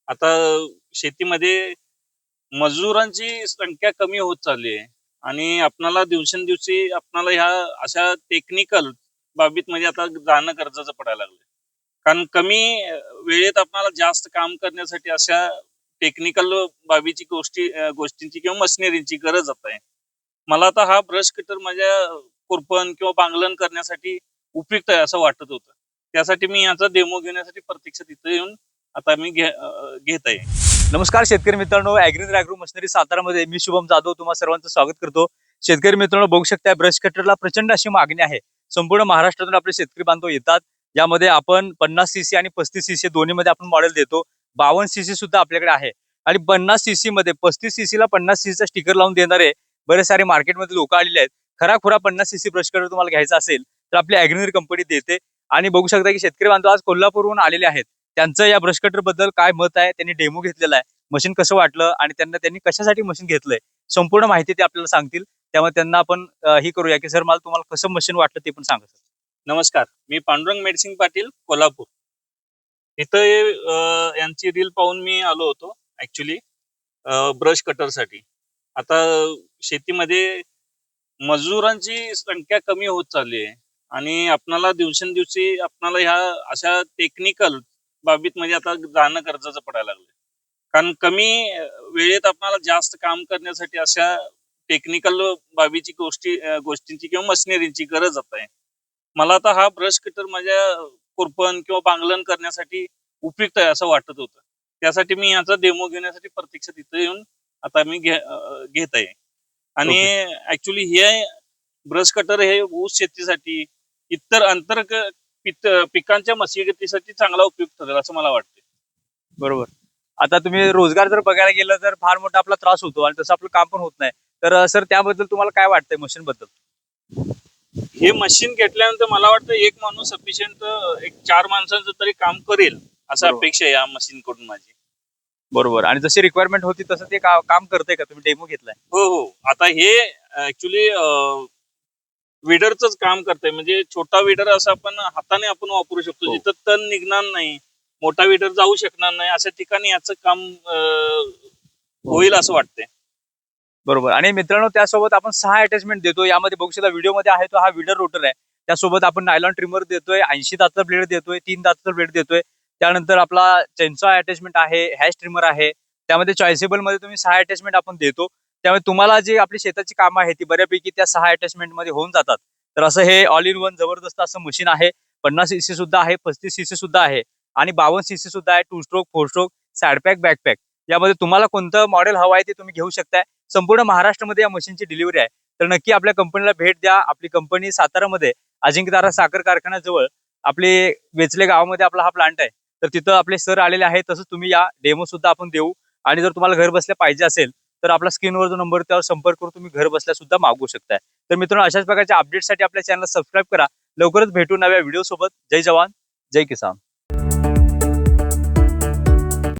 आता शेतीमध्ये मजुरांची संख्या कमी होत चालली आहे आणि आपणाला दिवसेंदिवशी आपणाला ह्या अशा टेक्निकल बाबीत म्हणजे आता जाणं गरजेचं पडायला लागलं. कारण कमी वेळेत आपल्याला जास्त काम करण्यासाठी अशा टेक्निकल बाबीची गोष्टींची किंवा मशिनरीची गरज आहे. मला आता हा ब्रश कटर माझ्या खुरपण किंवा बांगलन करण्यासाठी उपयुक्त आहे असं वाटत होतं. त्यासाठी मी याचा डेमो घेण्यासाठी प्रत्यक्षात इथं येऊन आता मी घेत आहे. नमस्कार शेतकरी मित्रांनो, ॲग्रीन ॲग्रो मशिनरी सातारामध्ये मी शुभम जाधव तुम्हा सर्वांचं स्वागत करतो. शेतकरी मित्रांनो, बघू शकता ब्रश कटरला प्रचंड अशी मागणी आहे. संपूर्ण महाराष्ट्रातून आपले शेतकरी बांधव येतात. यामध्ये आपण 50 सीसी आणि 35 सीसी दोन्हीमध्ये आपण मॉडेल देतो. 52 सीसी सुद्धा आपल्याकडे आहे आणि 50 सीसी मध्ये 35 सीसीला 50 सीसीचा स्टिकर लावून देणारे बरेच सारे मार्केटमध्ये लोक आलेले आहेत. खराखुरा 50 सीसी ब्रश कटर तुम्हाला घ्यायचा असेल तर आपली ॲग्रीनरी कंपनी देते. आणि बघू शकता की शेतकरी बांधव आज कोल्हापूरहून आलेले आहेत. त्यांचं या ब्रश कटर बद्दल काय मत आहे, त्यांनी डेमो घेतलेला आहे, मशीन कसं वाटलं आणि त्यांनी कशासाठी मशीन घेतलंय संपूर्ण माहिती ते आपल्याला सांगतील. त्यामुळे त्यांना आपण ही करूया की सर मला तुम्हाला कसं मशीन वाटलं ते पण सांगा सर. नमस्कार, मी पांडुरंग मेडिसिन पाटील, कोल्हापूर. इथं यांची रील पाहून मी आलो होतो ऍक्च्युली ब्रश कटरसाठी. आता शेतीमध्ये मजुरांची संख्या कमी होत चालली आहे आणि आपणाला दिवसेंदिवशी आपणाला ह्या अशा टेक्निकल बाबीत म्हणजे आता जाणं गरजेचं पडायला लागलं. कारण कमी वेळेत आपल्याला जास्त काम करण्यासाठी अशा टेक्निकल बाबीची गोष्टींची किंवा मशिनरीची गरज आहे. मला आता हा ब्रश कटर माझ्या खुरपण किंवा बांगलन करण्यासाठी उपयुक्त आहे असं वाटत होतं. त्यासाठी मी याचा डेमो घेण्यासाठी प्रत्यक्षात इथं येऊन आता मी घेत आहे. आणि ऍक्च्युली हे ब्रश कटर हे ऊस शेतीसाठी इतर पिकांच्या मशागतीसाठी चांगला उपयोग ठरेल असं मला वाटतं. बरोबर. आता तुम्ही रोजगार जर बघायला गेलं तर फार मोठा आपला त्रास होतो आणि तसं आपलं काम पण होत नाही. तर सर त्याबद्दल तुम्हाला काय वाटतंय मशीन बद्दल? हे मशीन घेतल्यानंतर मला वाटतं एक माणूस सफिशियंट एक 4 माणसांचं तरी काम करेल असं अपेक्षा आहे या मशीन कडून माझी. बरोबर. आणि जशी रिक्वायरमेंट होती तसं ते काम करतंय का? तुम्ही डेमो घेतलाय? हो. आता हे ऍक्च्युली विडरच काम करतंय. म्हणजे छोटा विडर असं आपण हाताने आपण वापरू शकतो. जिथं तण निघणार नाही, मोठा विडर जाऊ शकणार नाही अशा ठिकाणी याचं काम होईल असं वाटतंय. बरोबर. आणि मित्रांनो, त्यासोबत आपण 6 अटॅचमेंट देतो. यामध्ये बघू शकता व्हिडिओमध्ये आहे तो हा विडर रोटर आहे. त्यासोबत आपण नायलॉन ट्रिमर देतोय, 80 दाताचा ब्लेड देतोय, 3 दाताचा ब्लेड देतोय. त्यानंतर आपला चेनसॉ अटॅचमेंट आहे, हॅश ट्रिमर आहे. त्यामध्ये चॉईसेबल मध्ये तुम्ही 6 अटॅचमेंट आपण देतो. त्यामुळे तुम्हाला जी आपली शेताची कामं आहे ती बऱ्यापैकी त्या 6 अटॅचमेंट मध्ये होऊन जातात. तर असं हे ऑल इन वन जबरदस्त असं मशीन आहे. 50 सीसी सुद्धा आहे, 35 सीसी सुद्धा आहे आणि 52 सीसी सुद्धा आहे. 2 stroke, 4 stroke, side pack, back pack. यामध्ये तुम्हाला कोणतं मॉडेल हवं आहे ते तुम्ही घेऊ शकताय. संपूर्ण महाराष्ट्रामध्ये या मशीनची डिलिव्हरी आहे. तर नक्की आपल्या कंपनीला भेट द्या. आपली कंपनी सातारामध्ये अजिंक्यतारा साखर कारखान्याजवळ आपले वेचले गावामध्ये आपला हा प्लांट आहे. तर तिथं आपले सर आलेले आहेत. तसंच तुम्ही या डेमो सुद्धा आपण देऊ. आणि जर तुम्हाला घर बसल्या पाहिजे असेल तर आपला स्क्रीनवर जो नंबर त्यावर संपर्क करून तुम्ही घर बसल्या सुद्धा मागवू शकताय. तर मित्रांनो, अशाच प्रकारच्या अपडेटसाठी आपल्या चॅनलला सबस्क्राईब करा. लवकरच भेटू नव्या व्हिडिओ सोबत. जय जवान, जय किसान.